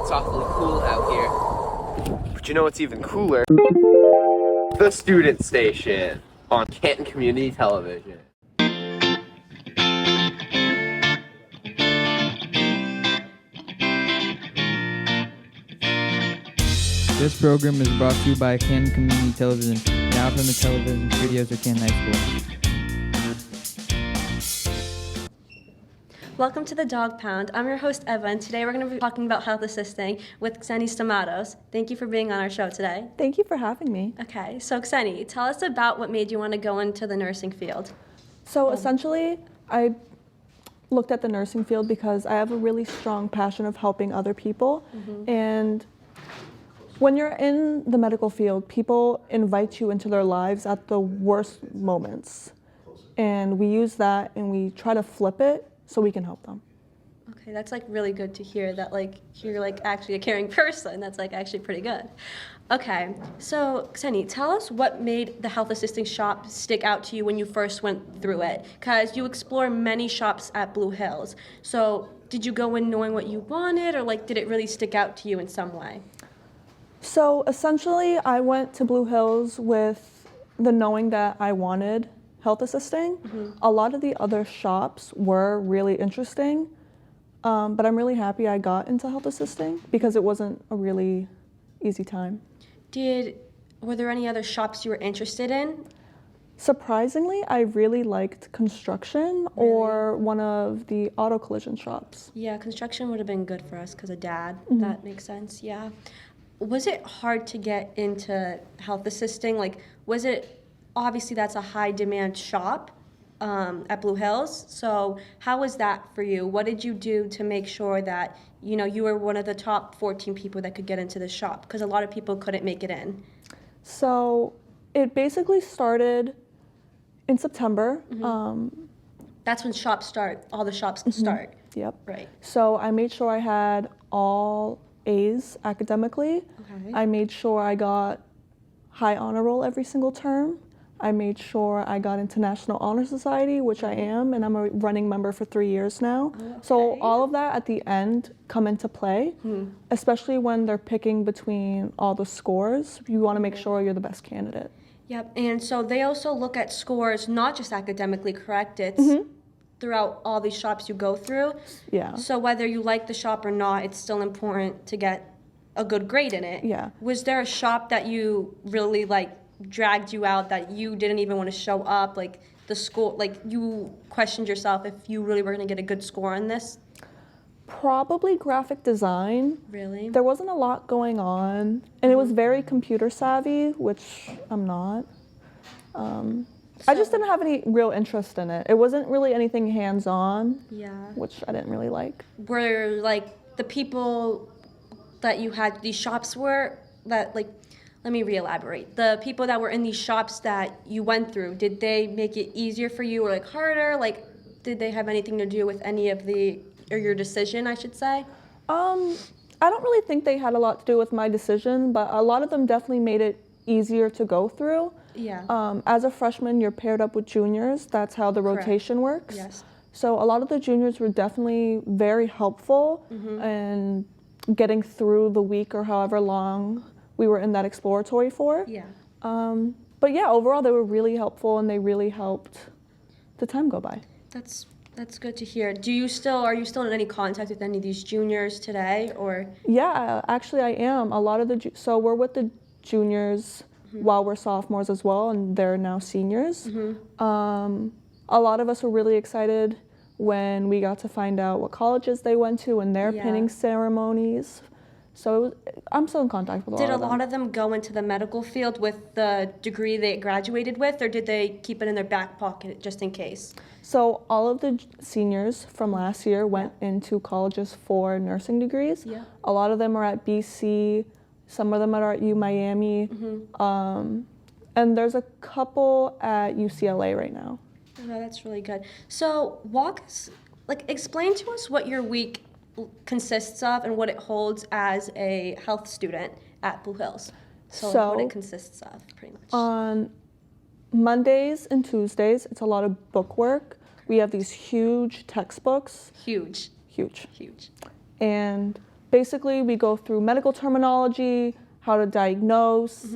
It's awfully cool out here. But you know what's even cooler? The Student Station on Canton Community Television. This program is brought to you by Canton Community Television, now from the television studios at Canton High School. Welcome to the Dog Pound. I'm your host, Eva, and today we're going to be talking about health assisting with Xeni Stamatos. Thank you for being on our show today. Thank you for having me. Okay, so Xeni, tell us about what made you want to go into the nursing field. So essentially, I looked at the nursing field because I have a really strong passion of helping other people. And when you're in the medical field, people invite you into their lives at the worst moments. And we use that and we try to flip it so we can help them. Okay, that's like really good to hear that you're actually a caring person. That's actually pretty good. Okay, so Xeni, tell us what made the health assisting shop stick out to you when you first went through it. Because you explore many shops at Blue Hills. So did you go in knowing what you wanted, or did it really stick out to you in some way? So essentially, I went to Blue Hills with the knowing that I wanted health assisting. A lot of the other shops were really interesting, but I'm really happy I got into health assisting because it wasn't a really easy time. Were there any other shops you were interested in? Surprisingly, I really liked construction or one of the auto collision shops. Yeah, construction would have been good for us because of Dad. That makes sense, yeah. Was it hard to get into health assisting? Was it, obviously that's a high demand shop at Blue Hills, so how was that for you? What did you do to make sure that you were one of the top 14 people that could get into the shop? Because a lot of people couldn't make it in. So it basically started in September. That's when shops start, all the shops start. Yep. Right. So I made sure I had all A's academically. Okay. I made sure I got high honor roll every single term. I made sure I got into National Honor Society, which I am, and I'm a running member for 3 years now. Okay. So all of that at the end come into play, especially when they're picking between all the scores. You want to make sure you're the best candidate. Yep, and so they also look at scores, not just academically, correct? It's throughout all these shops you go through. Yeah. So whether you like the shop or not, it's still important to get a good grade in it. Yeah. Was there a shop that you really dragged you out, that you didn't even want to show up, the school, you questioned yourself if you really were going to get a good score on this? Probably graphic design. Really? There wasn't a lot going on, and it was very computer savvy, which I'm not. I just didn't have any real interest in it. It wasn't really anything hands-on, which I didn't really like. Were the people that you had, these shops were, that let me re-elaborate. The people that were in these shops that you went through, did they make it easier for you or harder? Did they have anything to do with any of your decision, I should say? I don't really think they had a lot to do with my decision, but a lot of them definitely made it easier to go through. Yeah. As a freshman, you're paired up with juniors. That's how the rotation works. Yes. So a lot of the juniors were definitely very helpful in getting through the week or however long we were in that exploratory for. Yeah. But yeah, overall they were really helpful and they really helped the time go by. That's good to hear. Are you still in any contact with any of these juniors today, or? Yeah, actually I am. A lot of so we're with the juniors while we're sophomores as well, and they're now seniors. A lot of us were really excited when we got to find out what colleges they went to and their pinning ceremonies. So I'm still in contact with a lot of them. Did a lot of them go into the medical field with the degree they graduated with, or did they keep it in their back pocket just in case? So all of the seniors from last year went into colleges for nursing degrees. Yeah. A lot of them are at BC, some of them are at Miami, and there's a couple at UCLA right now. Oh, that's really good. So explain to us what your week consists of and what it holds as a health student at Blue Hills. So what it consists of, pretty much. On Mondays and Tuesdays, it's a lot of book work. We have these huge textbooks. Huge. Huge. Huge. And basically we go through medical terminology, how to diagnose,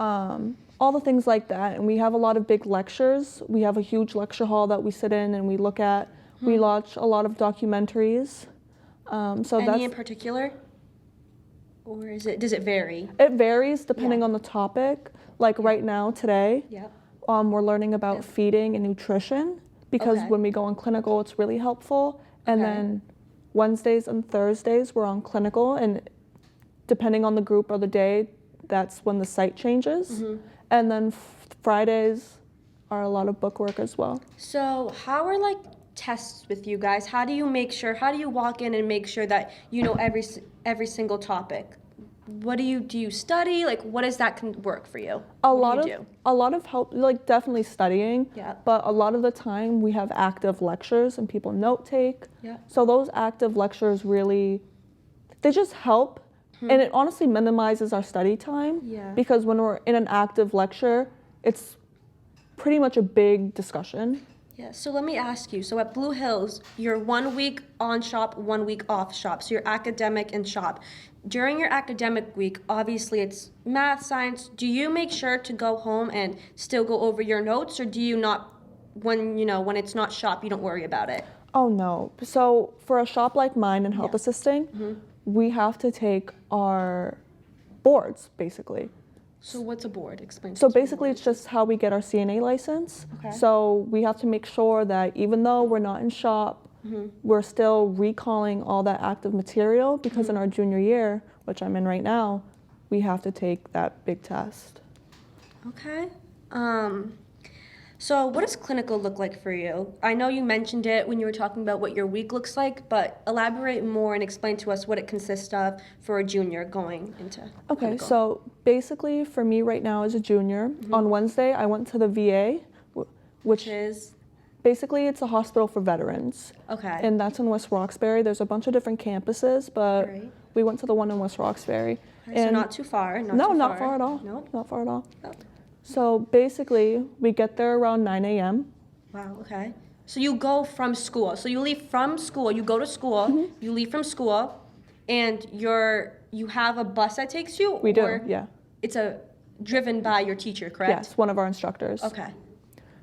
all the things like that. And we have a lot of big lectures. We have a huge lecture hall that we sit in and we look at. We watch a lot of documentaries. So Any in particular? Or does it vary? It varies depending Yeah. on the topic. Like right now, today, Yep. we're learning about feeding and nutrition because Okay. when we go on clinical, it's really helpful. And Okay. then Wednesdays and Thursdays, we're on clinical, and depending on the group or the day, that's when the site changes. And then Fridays are a lot of book work as well. So how are like tests with you guys? How do you walk in and make sure that you know every single topic? What do you study? Like, what does that work for you? A What lot do you of do? a lot of help, like definitely studying. Yeah. But a lot of the time we have active lectures and people note take. Yeah. So those active lectures really, they just help, and it honestly minimizes our study time. Yeah. Because when we're in an active lecture, it's pretty much a big discussion. Yeah, so let me ask you. So at Blue Hills, you're 1 week on shop, 1 week off shop. So you're academic and shop. During your academic week, obviously it's math, science. Do you make sure to go home and still go over your notes, or do you not, when it's not shop, you don't worry about it? Oh no. So for a shop like mine in health assisting, we have to take our boards basically. So what's a board? Explain. So to me. basically it's just how we get our CNA license. Okay. So we have to make sure that even though we're not in shop, we're still recalling all that active material because in our junior year, which I'm in right now, we have to take that big test. Okay. So what does clinical look like for you? I know you mentioned it when you were talking about what your week looks like, but elaborate more and explain to us what it consists of for a junior going into Okay, clinical. so basically for me right now as a junior, on Wednesday I went to the VA, which is basically it's a hospital for veterans. okay. And that's in West Roxbury. There's a bunch of different campuses, but Great. we went to the one in West Roxbury. Okay, so not too far. Not far at all. Nope. Not far at all. Oh. So basically, we get there around 9 a.m. Wow. Okay. So you go from school. So you leave from school. You go to school. You leave from school, and you have a bus that takes you. We do, or yeah. It's driven by your teacher, correct? Yes, one of our instructors. Okay.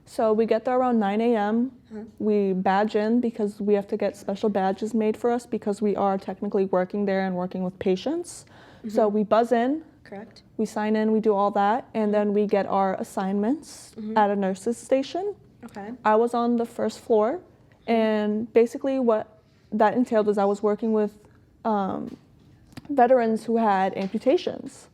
So we get there around 9 a.m. We badge in because we have to get special badges made for us because we are technically working there and working with patients. So we buzz in. Correct. We sign in, we do all that, and then we get our assignments at a nurse's station. Okay. I was on the first floor, and basically what that entailed was I was working with veterans who had amputations.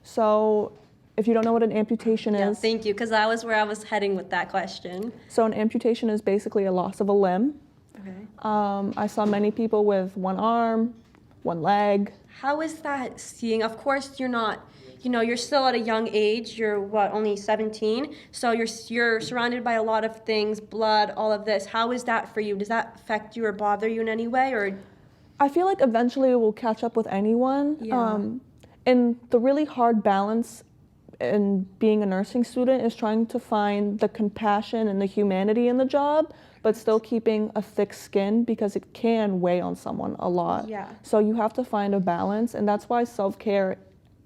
So if you don't know what an amputation Yeah, is, thank you, because that was where I was heading with that question. so an amputation is basically a loss of a limb. Okay. I saw many people with one arm, one leg. How is that seeing? Of course, you're not, you're still at a young age. You're only 17. So you're surrounded by a lot of things, blood, all of this. How is that for you? Does that affect you or bother you in any way, or? I feel like eventually it will catch up with anyone. Yeah. And the really hard balance in being a nursing student is trying to find the compassion and the humanity in the job, but still keeping a thick skin because it can weigh on someone a lot. Yeah. So you have to find a balance, and that's why self-care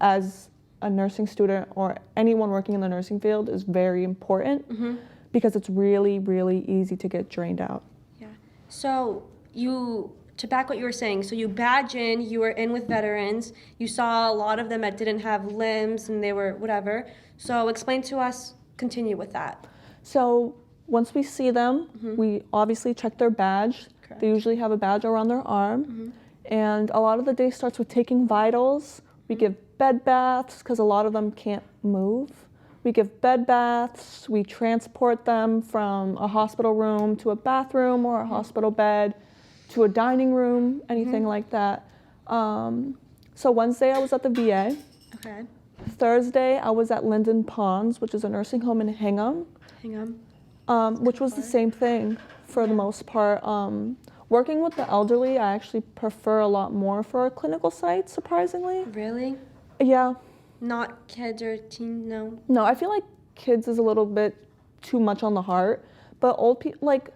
as a nursing student or anyone working in the nursing field is very important because it's really, really easy to get drained out. Yeah. So to back what you were saying, so you badge in, you were in with veterans, you saw a lot of them that didn't have limbs and they were whatever. So explain to us, continue with that. So once we see them, we obviously check their badge. Correct. They usually have a badge around their arm. And a lot of the day starts with taking vitals. We give bed baths because a lot of them can't move. We give bed baths. We transport them from a hospital room to a bathroom or a hospital bed to a dining room, anything like that. So Wednesday I was at the VA. Okay. Thursday I was at Linden Ponds, which is a nursing home in Hingham. Hang on. Which was the same thing for the most part. Working with the elderly, I actually prefer a lot more for a clinical site, surprisingly. Really? Yeah. Not kids or teen? No. No, I feel like kids is a little bit too much on the heart, but old people, like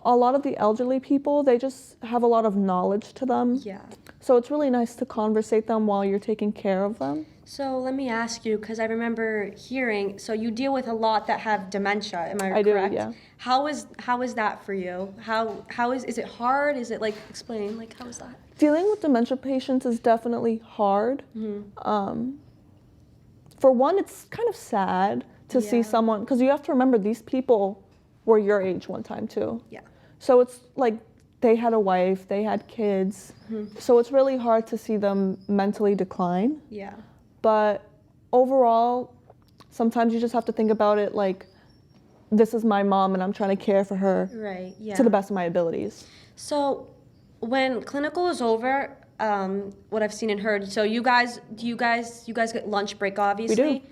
a lot of the elderly people, they just have a lot of knowledge to them. Yeah. So it's really nice to conversate them while you're taking care of them. So let me ask you, because I remember hearing, so you deal with a lot that have dementia, am I correct? Do, yeah. How is that for you? Is it hard? Is it like, explain, like how is that? Dealing with dementia patients is definitely hard. For one, it's kind of sad to see someone, because you have to remember these people were your age one time too. Yeah. So it's like they had a wife, they had kids. So it's really hard to see them mentally decline. Yeah. But overall, sometimes you just have to think about it like, this is my mom and I'm trying to care for her Right, yeah. to the best of my abilities. So when clinical is over, what I've seen and heard, so you guys get lunch break, obviously? We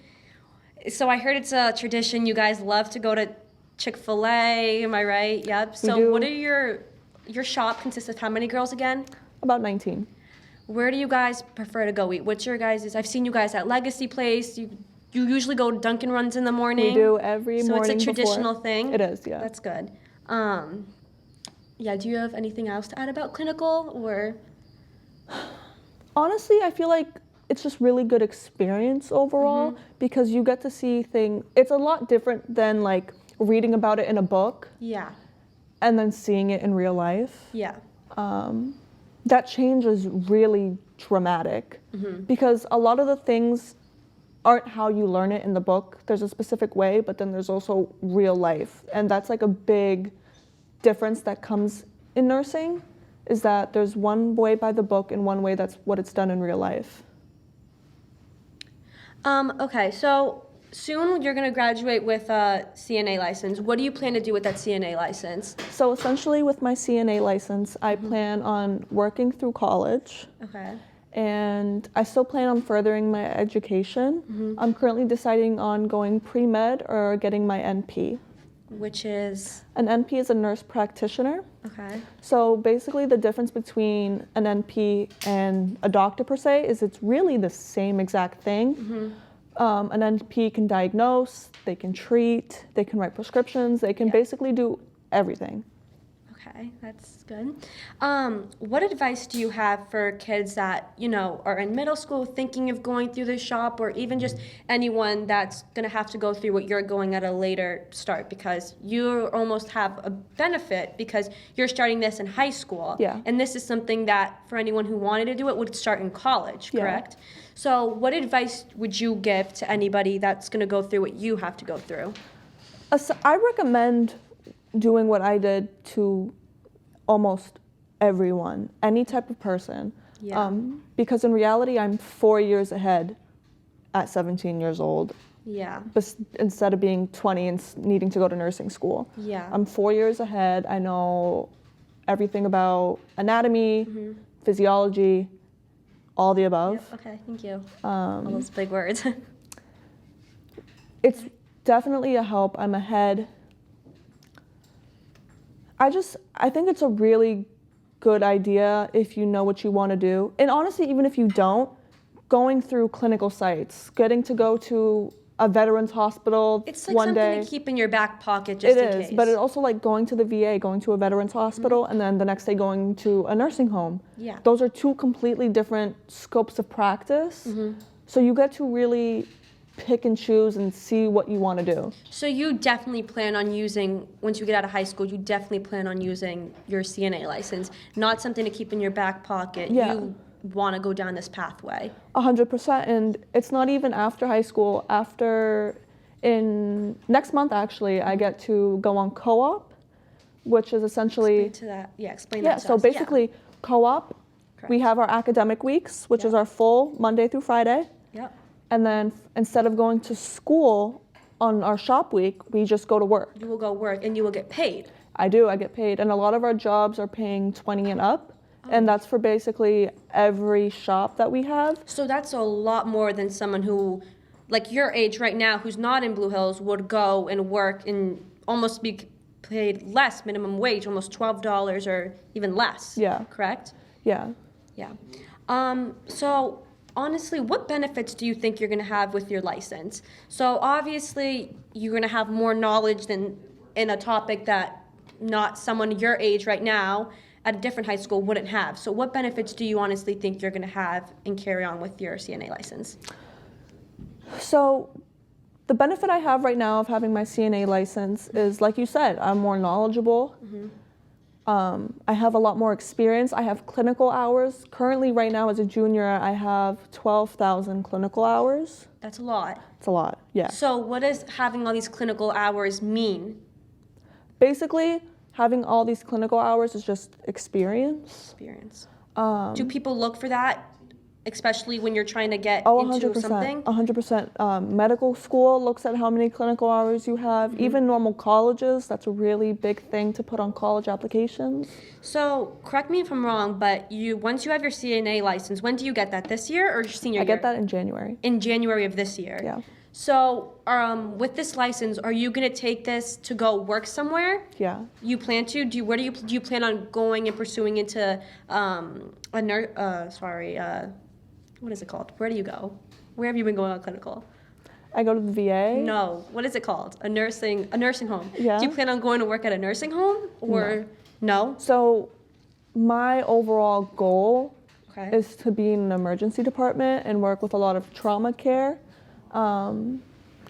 do. So I heard it's a tradition, you guys love to go to Chick-fil-A, am I right? Yep. So do. what are your shop consists of how many girls again? About 19. Where do you guys prefer to go eat? What's your guys'? I've seen you guys at Legacy Place. You usually go to Dunkin' Runs in the morning. We do every morning. So it's a traditional before. thing. It is, yeah. That's good. Yeah. Do you have anything else to add about clinical or? Honestly, I feel like it's just really good experience overall because you get to see things. It's a lot different than like reading about it in a book. Yeah. And then seeing it in real life. Yeah. That change is really dramatic because a lot of the things aren't how you learn it in the book. There's a specific way, but then there's also real life. And that's like a big difference that comes in nursing, is that there's one way by the book and one way that's what it's done in real life. Okay, so soon you're going to graduate with a CNA license. What do you plan to do with that CNA license? So essentially with my CNA license, I plan on working through college. Okay. And I still plan on furthering my education. I'm currently deciding on going pre-med or getting my NP. Which is? An NP is a nurse practitioner. Okay. So basically the difference between an NP and a doctor per se is it's really the same exact thing. An NP can diagnose, they can treat, they can write prescriptions, they can basically do everything. Okay, that's good. What advice do you have for kids that, are in middle school thinking of going through the shop, or even just anyone that's going to have to go through what you're going at a later start, because you almost have a benefit because you're starting this in high school. Yeah. And this is something that for anyone who wanted to do it would start in college, correct? Yeah. So what advice would you give to anybody that's going to go through what you have to go through? I recommend doing what I did to almost everyone, any type of person. Yeah. Because in reality, I'm 4 years ahead at 17 years old. Yeah. Instead of being 20 and needing to go to nursing school. Yeah. I'm 4 years ahead. I know everything about anatomy, physiology, all the above. Yep. Okay, thank you. All those big words. It's definitely a help. I'm ahead. I think it's a really good idea if you know what you want to do. And honestly, even if you don't, going through clinical sites, getting to go to a veterans hospital It's like one something day. to keep in your back pocket just in case. It is, but it also like going to the VA, going to a veterans hospital, and then the next day going to a nursing home. Yeah. Those are two completely different scopes of practice. So you get to really pick and choose and see what you want to do. So you definitely plan on using, once you get out of high school, you definitely plan on using your CNA license, not something to keep in your back pocket. Yeah. You want to go down this pathway. 100%, and it's not even after high school. In next month actually, I get to go on co-op, which is essentially Explain that to so us. basically co-op, we Correct. have our academic weeks, which is our full Monday through Friday. Yep. And then instead of going to school on our shop week, we just go to work. You will go work and you will get paid. I get paid. And a lot of our jobs are paying 20 and up. And that's for basically every shop that we have. So that's a lot more than someone who, like your age right now, who's not in Blue Hills, would go and work and almost be paid less minimum wage, almost $12 or even less. Yeah. Correct? Yeah. Yeah. So honestly, what benefits do you think you're going to have with your license? So obviously, you're going to have more knowledge than in a topic that not someone your age right now at a different high school wouldn't have. So what benefits do you honestly think you're going to have and carry on with your CNA license? So the benefit I have right now of having my CNA license is, like you said, I'm more knowledgeable. I have a lot more experience. I have clinical hours. Currently, right now, as a junior, I have 12,000 clinical hours. That's a lot. It's a lot, yeah. So what does having all these clinical hours mean? Basically, having all these clinical hours is just experience. Do people look for that, especially when you're trying to get into 100%, something? 100%. Medical school looks at how many clinical hours you have. Even normal colleges, that's a really big thing to put on college applications. So correct me if I'm wrong, but once you have your CNA license, when do you get that? This year or your senior year? I get that in January. In January of this year. Yeah. So with this license, are you gonna take this to go work somewhere? Yeah. You plan to? Do you plan on going and pursuing into what is it called? Where do you go? Where have you been going on clinical? I go to the VA. No. What is it called? A nursing home. Yeah. Do you plan on going to work at a nursing home or no? So my overall goal Okay. is to be in an emergency department and work with a lot of trauma care.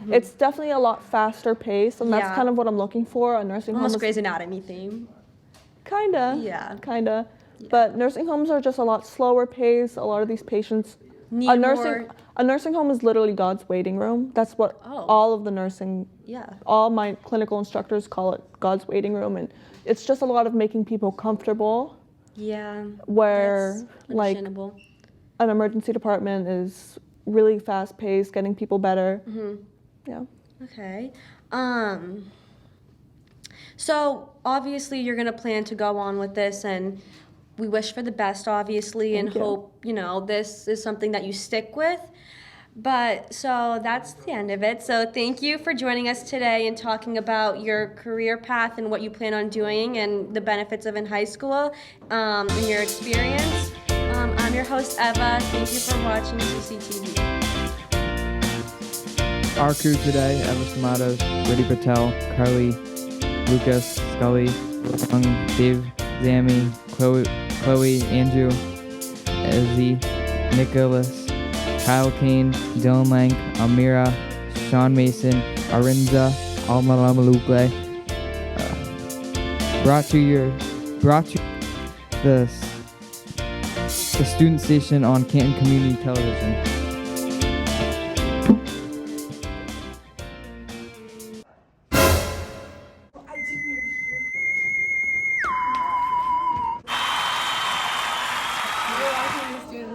It's definitely a lot faster paced, and that's Yeah. kind of what I'm looking for. A nursing home Almost is Grey's Anatomy theme. kinda, Yeah. kinda. But nursing homes are just a lot slower paced. A lot of these patients, Need more. a nursing home is literally God's waiting room. That's what Oh. all of the nursing, Yeah. all my clinical instructors call it, God's waiting room, and it's just a lot of making people comfortable. Yeah. Where That's like understandable. an emergency department is really fast paced, getting people better. Yeah. Okay. So obviously you're gonna plan to go on with this, and we wish for the best, obviously, and Thank you. hope this is something that you stick with. But so that's the end of it. So thank you for joining us today and talking about your career path and what you plan on doing and the benefits of in high school and your experience. I'm your host, Eva. Thank you for watching CCTV. Our crew today: Eva Stamatos, Riddhi Patel, Carly, Lucas, Scully, Young, Dave, Zami, Chloe, Andrew, Ezzy, Nicholas, Kyle Kane, Dylan Lang, Amira, Sean Mason, Arinza, Almalamalugle. Brought to the student station on Canton Community Television.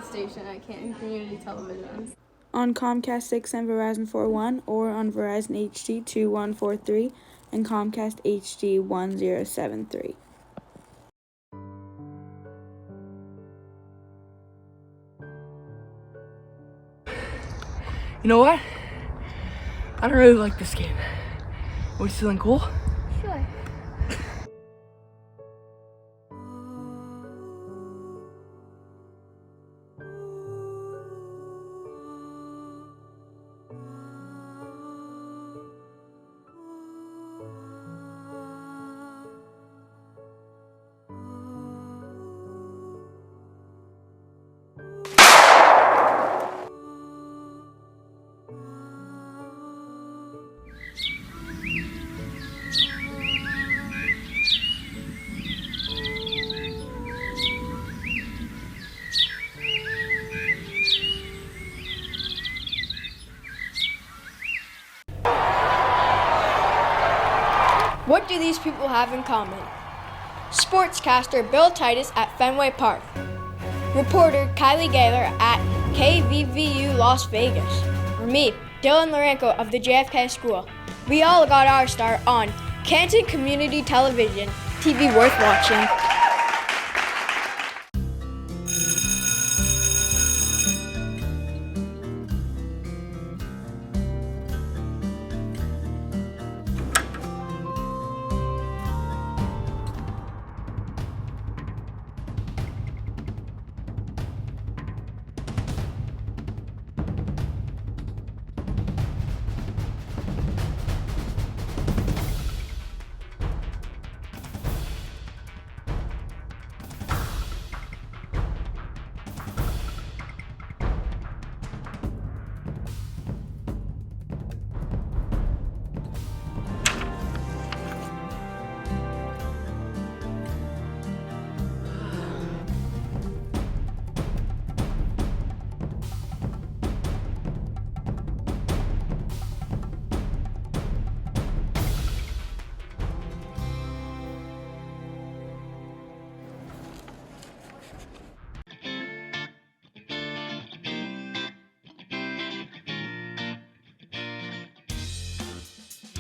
Station at Canton Community Television. On Comcast 6 and Verizon 41, or on Verizon HD 2143 and Comcast HD 1073. You know what? I don't really like this game. Are we feeling cool? Sure. What do these people have in common? Sportscaster Bill Titus at Fenway Park. Reporter Kylie Gaylor at KVVU Las Vegas. Or me, Dylan Larenko of the JFK School. We all got our start on Canton Community Television, TV worth watching.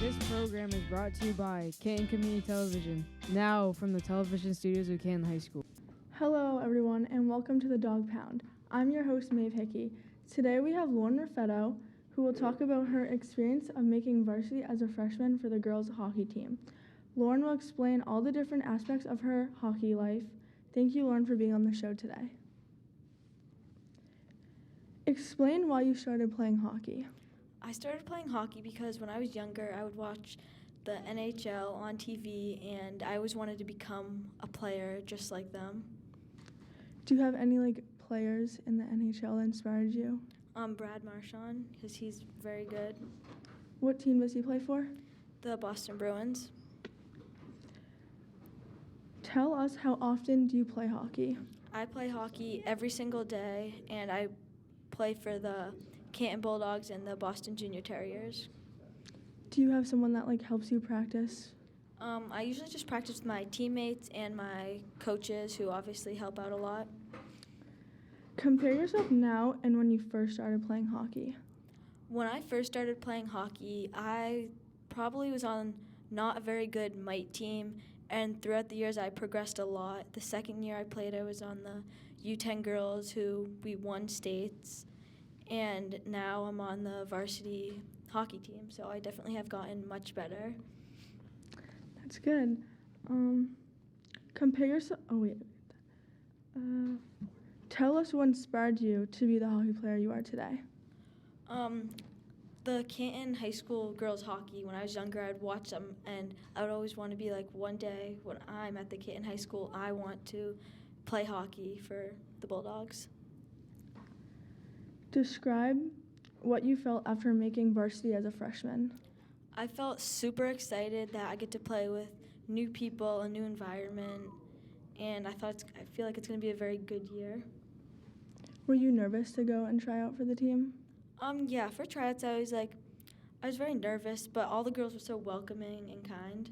This program is brought to you by Canton Community Television, now from the television studios of Canton High School. Hello, everyone, and welcome to the Dog Pound. I'm your host, Maeve Hickey. Today we have Lauren Raffetto, who will talk about her experience of making varsity as a freshman for the girls hockey team. Lauren will explain all the different aspects of her hockey life. Thank you, Lauren, for being on the show today. Explain why you started playing hockey. I started playing hockey because when I was younger, I would watch the NHL on TV, and I always wanted to become a player just like them. Do you have any players in the NHL that inspired you? Brad Marchand, because he's very good. What team does he play for? The Boston Bruins. Tell us, how often do you play hockey? I play hockey every single day, and I play for the Canton Bulldogs and the Boston Junior Terriers. Do you have someone that helps you practice? I usually just practice with my teammates and my coaches, who obviously help out a lot. Compare yourself now and when you first started playing hockey. When I first started playing hockey, I probably was on not a very good mite team, and throughout the years I progressed a lot. The second year I played, I was on the U10 girls, who we won states, and now I'm on the varsity hockey team, so I definitely have gotten much better. That's good. Compare yourself. Tell us what inspired you to be the hockey player you are today. The Canton High School girls hockey, when I was younger, I'd watch them, and I would always want to be one day when I'm at the Canton High School, I want to play hockey for the Bulldogs. Describe what you felt after making varsity as a freshman. I felt super excited that I get to play with new people, a new environment, and I feel like it's going to be a very good year. Were you nervous to go and try out for the team? Yeah, for tryouts I was very nervous, but all the girls were so welcoming and kind.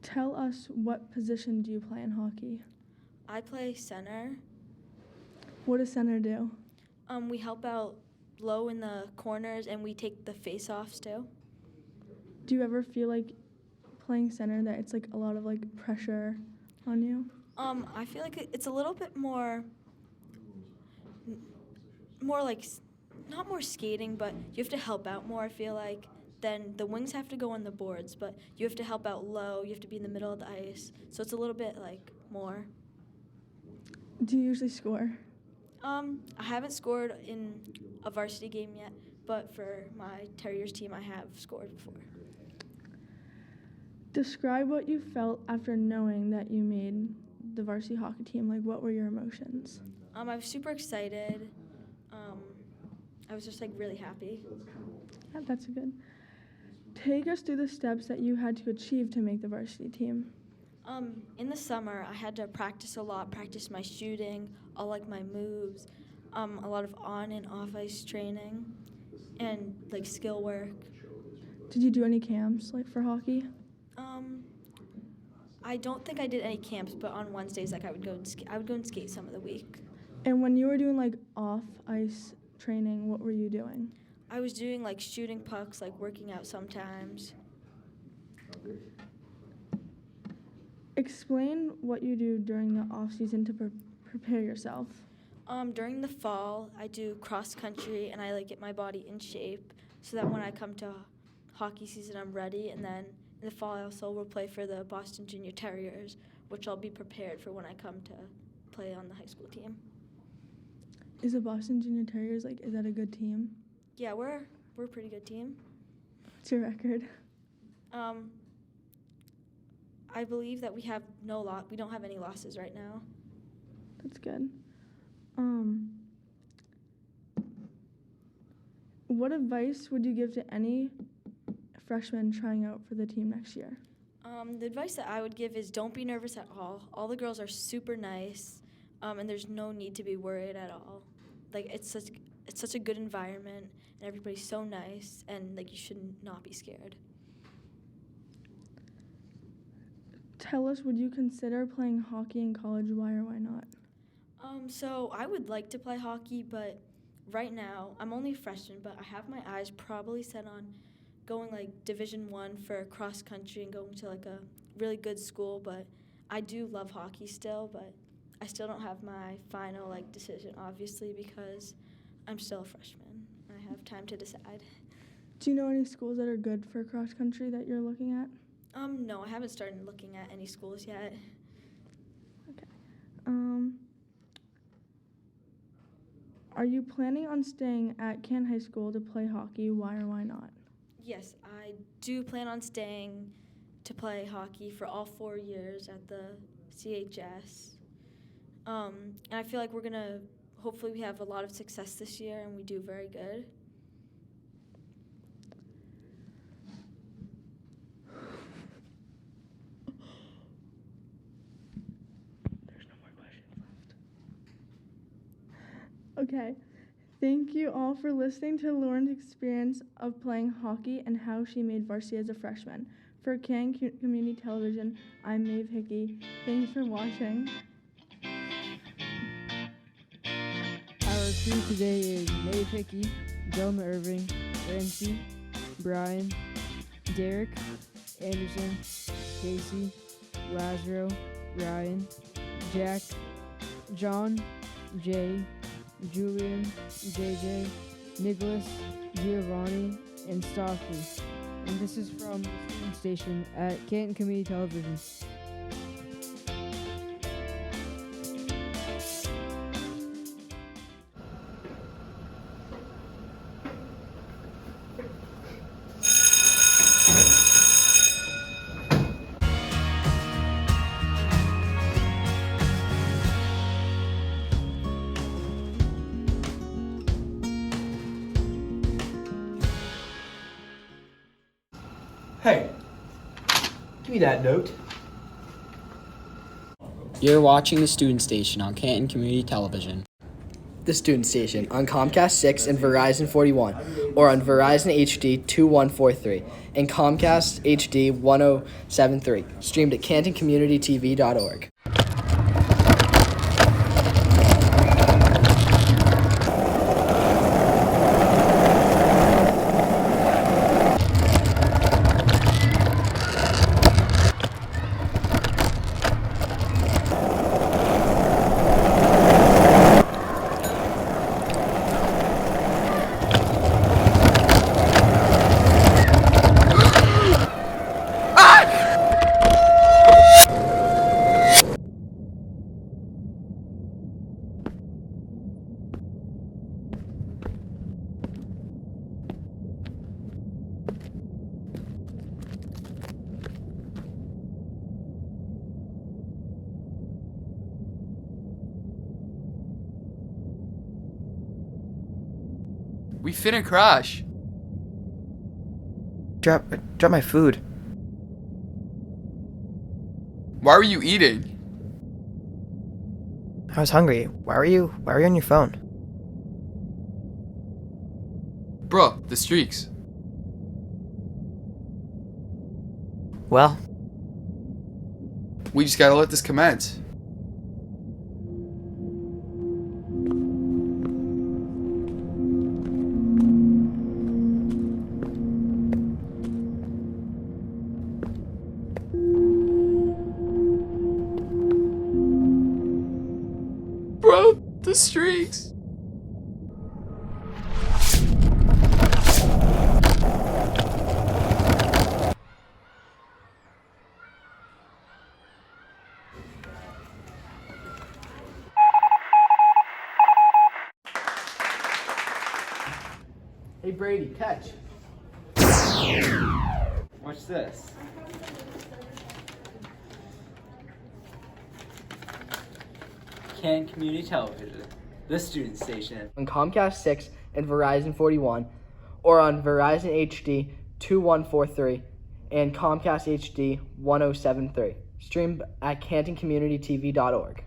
Tell us, what position do you play in hockey? I play center. What does center do? We help out low in the corners, and we take the face-offs too. Do you ever feel playing center that it's a lot of pressure on you? I feel like it's a little bit more not more skating, but you have to help out more, I feel like. Then the wings have to go on the boards, but you have to help out low, you have to be in the middle of the ice, so it's a little bit more. Do you usually score? I haven't scored in a varsity game yet, but for my Terriers team I have scored before. Describe what you felt after knowing that you made the varsity hockey team. What were your emotions? I was super excited. I was just really happy. Yeah, that's good. Take us through the steps that you had to achieve to make the varsity team. In the summer, I had to practice a lot, practice my shooting, all my moves, a lot of on and off ice training, and skill work. Did you do any camps for hockey? I don't think I did any camps, but on Wednesdays I would go and skate some of the week. And when you were doing off ice training, what were you doing? I was doing shooting pucks, working out sometimes. Explain what you do during the off season to prepare yourself. During the fall, I do cross country, and I get my body in shape so that when I come to hockey season, I'm ready. And then in the fall, I also will play for the Boston Junior Terriers, which I'll be prepared for when I come to play on the high school team. Is the Boston Junior Terriers is that a good team? Yeah, we're a pretty good team. What's your record? I believe that we don't have any losses right now. That's good. What advice would you give to any freshman trying out for the team next year? The advice that I would give is don't be nervous at all. All the girls are super nice, and there's no need to be worried at all. It's such a good environment, and everybody's so nice, and you should not be scared. Tell us, would you consider playing hockey in college? Why or why not? So I would like to play hockey, but right now, I'm only a freshman, but I have my eyes probably set on going like Division I for cross country and going to like a really good school. But I do love hockey still, but I still don't have my final like decision, obviously, because I'm still a freshman. I have time to decide. Do you know any schools that are good for cross country that you're looking at? No, I haven't started looking at any schools yet. Okay. Are you planning on staying at Canton High School to play hockey? Why or why not? Yes, I do plan on staying to play hockey for all 4 years at the CHS. And I feel like hopefully we have a lot of success this year and we do very good. There's no more questions left. Okay. Thank you all for listening to Lauren's experience of playing hockey and how she made varsity as a freshman. For Canton Community Television, I'm Maeve Hickey. Thanks for watching. Our crew today is Maeve Hickey, Delma Irving, Rancy, Brian, Derek, Anderson, Casey, Lazaro, Ryan, Jack, John, Jay, Julian, JJ, Nicholas, Giovanni, and Stockley. And this is from the student station at Canton Community Television. Hey, give me that note. You're watching the student station on Canton Community Television. The student station on Comcast 6 and Verizon 41, or on Verizon HD 2143 and Comcast HD 1073, streamed at cantoncommunitytv.org. We finna crash. Drop my food. Why were you eating? I was hungry. Why were you on your phone? Bruh, the streaks. Well, we just gotta let this commence. Bro, the streaks. Hey Brady, catch. Watch this. Canton Community Television, the student station. On Comcast 6 and Verizon 41, or on Verizon HD 2143 and Comcast HD 1073. Streamed at cantoncommunitytv.org.